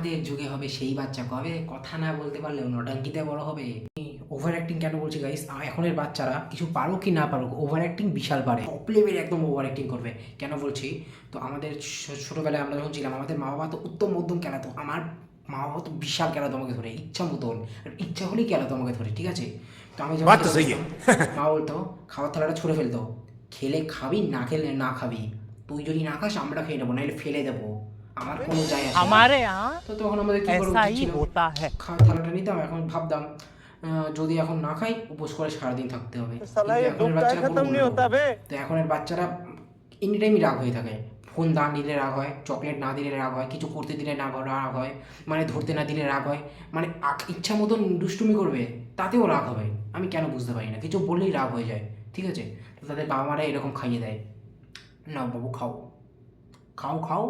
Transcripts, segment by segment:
আমাদের যুগে হবে সেই বাচ্চা কবে কথা না বলতে পারলেও নটাঙ্কিতে বড় হবে। ওভার অ্যাক্টিং কেন বলছি গাইস, এখনের বাচ্চারা কিছু পারুক কি না পারুক ওভার অ্যাক্টিং বিশাল পারে, টপ লেভেল একদম ওভার অ্যাক্টিং করবে। কেন বলছি, তো আমাদের ছোটোবেলায় আমরা যখন ছিলাম আমাদের মা বাবা তো উত্তম মধ্যম খেলাতো, আমার মা বাবা তো বিশাল খেলাতো আমাকে ধরে ইচ্ছা মতন, ইচ্ছা হলেই খেলাতো আমাকে ধরে, ঠিক আছে। তো আমি যখন মা বলতো খাওয়ার থালাটা ছুঁড়ে ফেলতো, খেলে খাবি না খেলে না খাবি, তুই যদি না খাস আমরা খেয়ে নেবো নাহলে ফেলে দেবো, আমার কোনো যায় আসে না। हमारे यहाँ তো তখন আমাদের কি করা ऐसा উচিত ही ছিল, होता है। থালাটা নিতাম, এখন ভাবতাম যদি এখন না খাই উপোস করে সারাদিন থাকতে হবে, কিন্তু এখনের বাচ্চারা পুরো উল্টো। তো এখনের বাচ্চারা এনি টাইমই রাগ হয়ে থাকে, ফোন না নিলে রাগ হয়, চকলেট না দিলে রাগ হয়, কিছু করতে দিলে না রাগ হয়, মানে ধরতে না দিলে রাগ হয়, মানে ইচ্ছা মতন দুষ্টুমি করবে তাতেও রাগ হবে। আমি কেন বুঝতে পারি না, কিছু বললেই রাগ হয়ে যায়, ঠিক আছে। তো তাদের বাবা মারা এরকম খাইয়ে দেয়, না বাবু খাও খাও খাও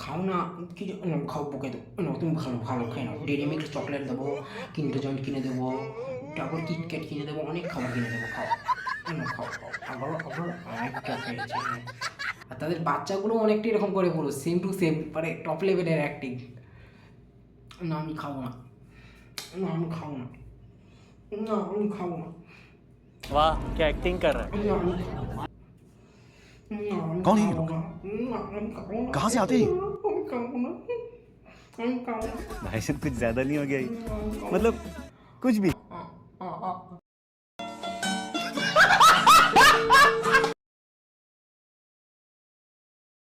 খাও না, কি খাও বকে দেবো, না তুমি ভালো ভালো খেয়ে নাও, ডেরি মিল্ক চকলেট দেবো, কিন্ডার জয়েন্ট কিনে দেবো, তারপর কিটক্যাট কিনে দেবো, অনেক খাবার কিনে দেবো, খাও না খাও খাও আবার আবার অনেকটা খেয়েছে। আর তাদের বাচ্চাগুলো অনেকটা এরকম করে পুরো সেম টু সেম, মানে টপ লেভেলের অ্যাক্টিং। না আমি খাবো না, না আমি খাবো না, না আমি খাবো না, वाह क्या एक्टिंग कर रहा है। না আমি খাবো না, না আমি कौन है ये খাবো लोग? না, না আমি খাবো না, कहाँ से आते हैं? আমি খাবো না, আমি খাবো না। भाई साहब कुछ ज्यादा नहीं हो गया ये? मतलब कुछ भी। हाँ हाँ हाँ